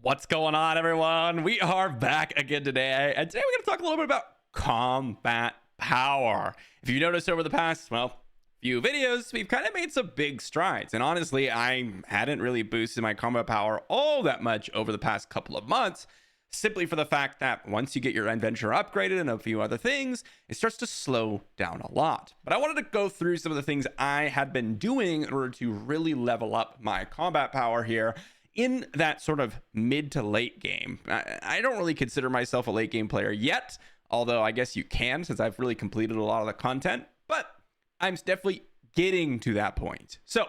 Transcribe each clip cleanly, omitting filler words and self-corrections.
What's going on, everyone? We are back again today, and today we're going to talk a little bit about combat power. If you noticed over the past, few videos, we've kind of made some big strides, and honestly, I hadn't really boosted my combat power all that much over the past couple of months, simply for the fact that once you get your adventure upgraded and a few other things, it starts to slow down a lot. But I wanted to go through some of the things I had been doing in order to really level up my combat power here in that sort of mid to late game. I don't really consider myself a late game player yet, although I guess you can, since I've really completed a lot of the content, but I'm definitely getting to that point. So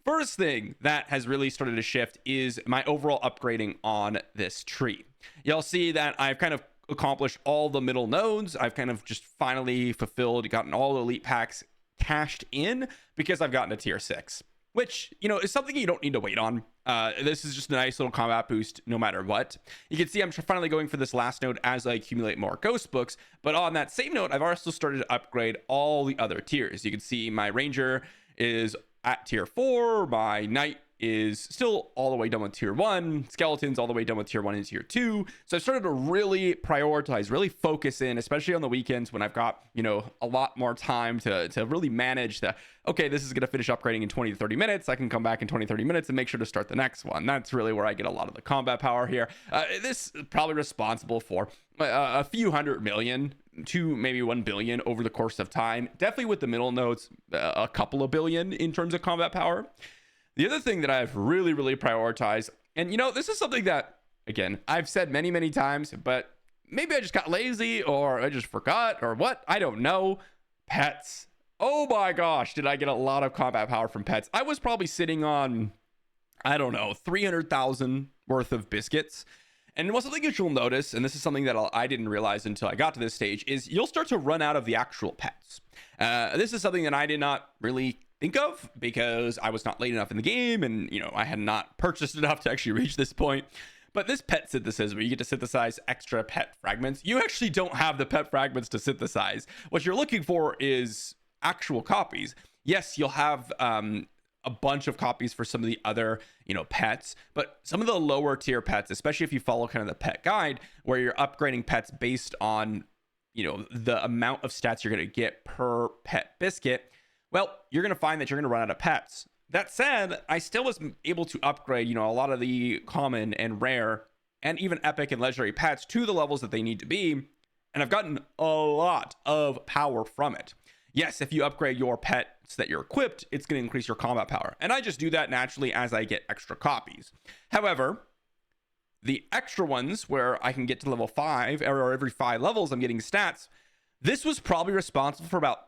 first thing that has really started to shift is my overall upgrading on this tree. You'll see that I've kind of accomplished all the middle nodes. I've kind of just finally fulfilled, gotten all the elite packs cashed in because I've gotten to tier 6, which, you know, is something you don't need to wait on. This is just a nice little combat boost no matter what. You can see I'm finally going for this last node as I accumulate more ghost books, but on that same note, I've also started to upgrade all the other tiers. You can see my ranger is at tier 4, my knight is still all the way done with tier 1, skeletons all the way done with tier 1 and tier 2. So I've started to really prioritize, really focus in, especially on the weekends when I've got, you know, a lot more time to really manage the, okay, this is going to finish upgrading in 20 to 30 minutes. I can come back in 20, 30 minutes and make sure to start the next one. That's really where I get a lot of the combat power here. This is probably responsible for a few 100 million to maybe 1 billion over the course of time. Definitely with the middle nodes, a couple of billion in terms of combat power. The other thing that I've really prioritized, and you know, this is something that, again, I've said many times, but maybe I just got lazy or I just forgot or what, I don't know. Pets. Oh my gosh, did I get a lot of combat power from pets. I was probably sitting on, I don't know, 300,000 worth of biscuits. And what's something that you'll notice, and this is something that I didn't realize until I got to this stage, is you'll start to run out of the actual pets. This is something that I did not really think of because I was not late enough in the game, and you know, I had not purchased enough to actually reach this point. But this pet synthesis, where you get to synthesize extra pet fragments, you actually don't have the pet fragments to synthesize. What you're looking for is actual copies. Yes, you'll have a bunch of copies for some of the other, you know, pets, but some of the lower tier pets, especially if you follow kind of the pet guide, where you're upgrading pets based on, you know, the amount of stats you're going to get per pet biscuit, well, you're going to find that you're going to run out of pets. That said, I still was able to upgrade, you know, a lot of the common and rare and even epic and legendary pets to the levels that they need to be, and I've gotten a lot of power from it. Yes, if you upgrade your pets that you're equipped, it's going to increase your combat power. And I just do that naturally as I get extra copies. However, the extra ones where I can get to level 5, or every 5 levels I'm getting stats, this was probably responsible for about,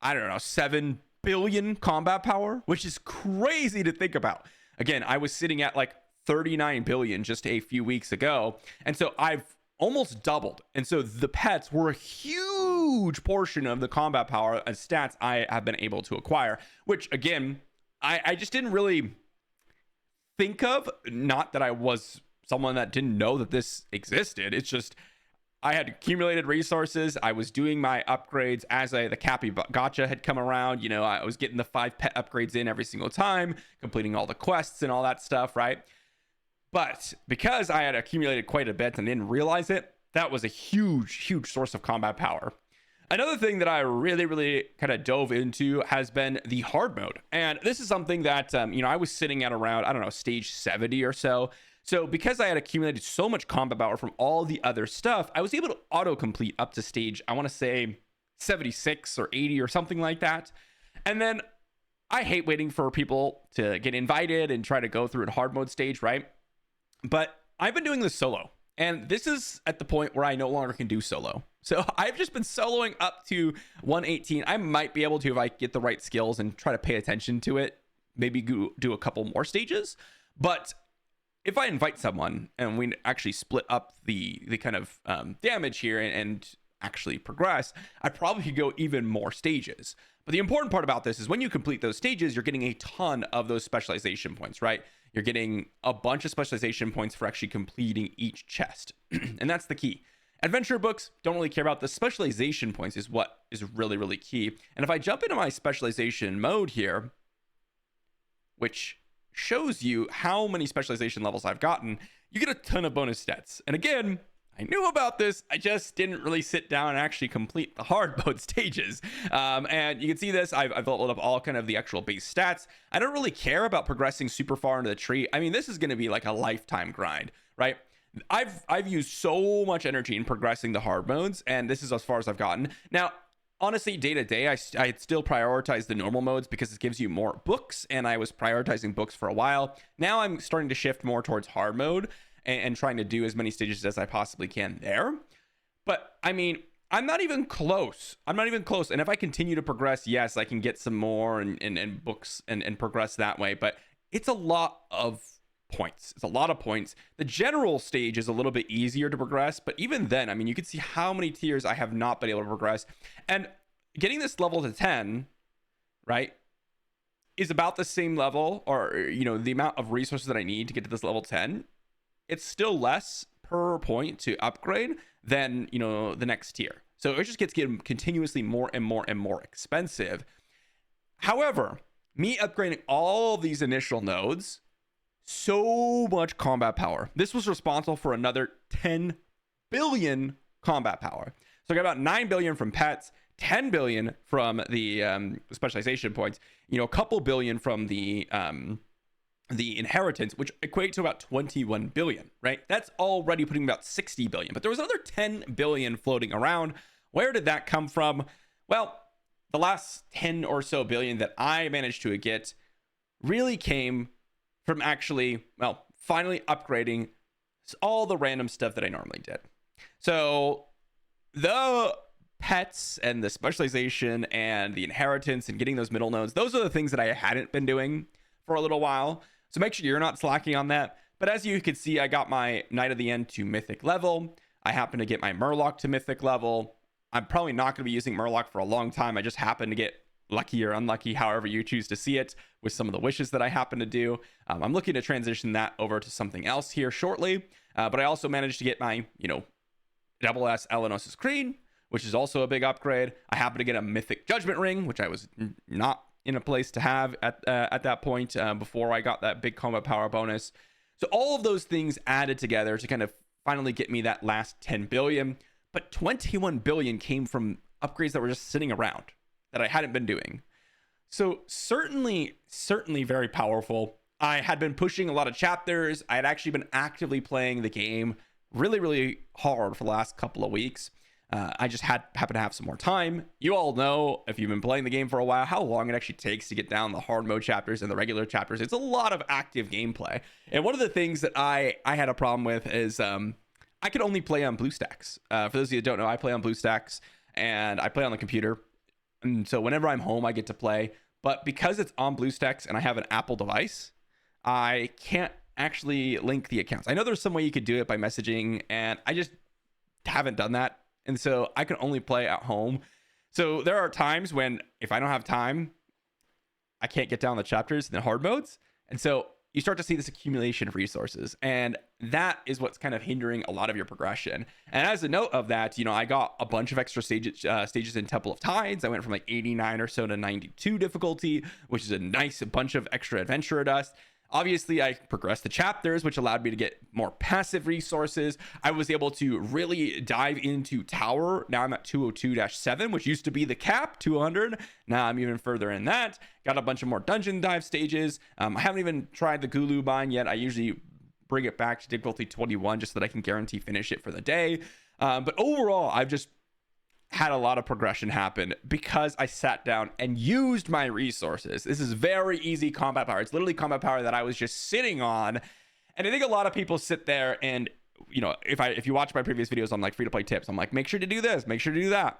I don't know, 7 billion combat power, which is crazy to think about. Again, I was sitting at like 39 billion just a few weeks ago. And so I've almost doubled. And so the pets were a huge portion of the combat power and stats I have been able to acquire, which again, I just didn't really think of. Not that I was someone that didn't know that this existed. It's just, I had accumulated resources. I was doing my upgrades as the Capybara had come around. You know, I was getting the 5 pet upgrades in every single time, completing all the quests and all that stuff, right? But because I had accumulated quite a bit and didn't realize it, that was a huge source of combat power. Another thing that I really kind of dove into has been the hard mode. And this is something that, you know, I was sitting at around, I don't know, stage 70 or so. So because I had accumulated so much combat power from all the other stuff, I was able to auto-complete up to stage, I want to say 76 or 80 or something like that. And then I hate waiting for people to get invited and try to go through a hard mode stage, right? But I've been doing this solo, and this is at the point where I no longer can do solo. So I've just been soloing up to 118. I might be able to, if I get the right skills and try to pay attention to it, maybe do a couple more stages. But if I invite someone and we actually split up the kind of damage here and actually progress, I probably could go even more stages. But the important part about this is when you complete those stages, you're getting a ton of those specialization points, right? You're getting a bunch of specialization points for actually completing each chest. And that's the key. Adventure books don't really care about the specialization points is what is really key. And if I jump into my specialization mode here, which shows you how many specialization levels I've gotten, you get a ton of bonus stats. And again, I knew about this. I just didn't really sit down and actually complete the hard mode stages. And you can see this. I've leveled up all kind of the actual base stats. I don't really care about progressing super far into the tree. I mean, this is going to be like a lifetime grind, right? I've used so much energy in progressing the hard modes, and this is as far as I've gotten. Now, honestly, day to day, I still prioritize the normal modes because it gives you more books, and I was prioritizing books for a while. Now I'm starting to shift more towards hard mode and trying to do as many stages as I possibly can there. But I mean, I'm not even close. And if I continue to progress, yes, I can get some more and books and progress that way. But it's a lot of points. It's a lot of points. The general stage is a little bit easier to progress, but even then, I mean, you can see how many tiers I have not been able to progress. And getting this level to 10, right, is about the same level, or, you know, the amount of resources that I need to get to this level 10. It's still less per point to upgrade than, you know, the next tier. So it just gets getting continuously more and more and more expensive. However, me upgrading all of these initial nodes, so much combat power. This was responsible for another 10 billion combat power. So I got about 9 billion from pets, 10 billion from the specialization points, you know, a couple billion from the inheritance, which equate to about 21 billion, right? That's already putting about 60 billion, but there was another 10 billion floating around. Where did that come from? Well, the last 10 or so billion that I managed to get really came from actually, well, finally upgrading all the random stuff that I normally did. So the pets and the specialization and the inheritance and getting those middle nodes, those are the things that I hadn't been doing for a little while. So make sure you're not slacking on that. But as you can see, I got my Knight of the End to mythic level. I happen to get my Murloc to mythic level. I'm probably not going to be using Murloc for a long time. I just happen to get lucky or unlucky, however you choose to see it, with some of the wishes that I happen to do. I'm looking to transition that over to something else here shortly. But I also managed to get my, you know, double S Elenosis Creed, which is also a big upgrade. I happen to get a mythic Judgment Ring, which I was not in a place to have at that point before I got that big combat power bonus. So all of those things added together to kind of finally get me that last 10 billion. But 21 billion came from upgrades that were just sitting around that I hadn't been doing. So certainly very powerful. I had been pushing a lot of chapters. I had actually been actively playing the game really hard for the last couple of weeks. I just happened to have some more time. You all know, if you've been playing the game for a while, how long it actually takes to get down the hard mode chapters and the regular chapters. It's a lot of active gameplay. And one of the things that I had a problem with is I could only play on BlueStacks. For those of you that don't know, I play on BlueStacks and I play on the computer. And so whenever I'm home, I get to play. But because it's on BlueStacks and I have an Apple device, I can't actually link the accounts. I know there's some way you could do it by messaging, and I just haven't done that. And so I can only play at home. So there are times when if I don't have time, I can't get down the chapters in the hard modes. And so you start to see this accumulation of resources. And that is what's kind of hindering a lot of your progression. And as a note of that, you know, I got a bunch of extra stages in Temple of Tides. I went from like 89 or so to 92 difficulty, which is a nice bunch of extra adventurer dust. Obviously, I progressed the chapters, which allowed me to get more passive resources. I was able to really dive into Tower. Now I'm at 202-7, which used to be the cap, 200. Now I'm even further in that. Got a bunch of more dungeon dive stages. I haven't even tried the Gulu bind yet. I usually bring it back to difficulty 21 just so that I can guarantee finish it for the day. But overall, I've just had a lot of progression happen because I sat down and used my resources. This is very easy combat power. It's literally combat power that I was just sitting on. And I think a lot of people sit there and, you know, if you watch my previous videos on like free to play tips, I'm like, make sure to do this, make sure to do that.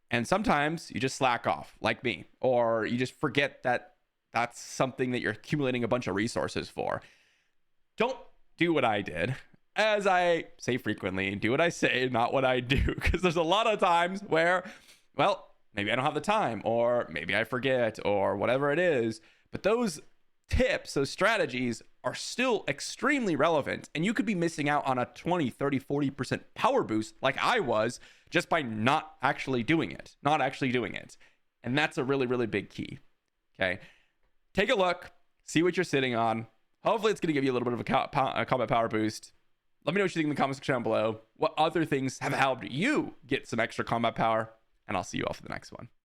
And sometimes you just slack off like me, or you just forget that that's something that you're accumulating a bunch of resources for. Don't do what I did. As I say frequently, do what I say, not what I do. Because there's a lot of times where, well, maybe I don't have the time, or maybe I forget, or whatever it is. But those tips, those strategies are still extremely relevant. And you could be missing out on a 20, 30, 40% power boost like I was just by not actually doing it. And that's a really big key. Okay. Take a look, see what you're sitting on. Hopefully it's going to give you a little bit of a combat power boost. Let me know what you think in the comment section down below. What other things have helped you get some extra combat power? And I'll see you all for the next one.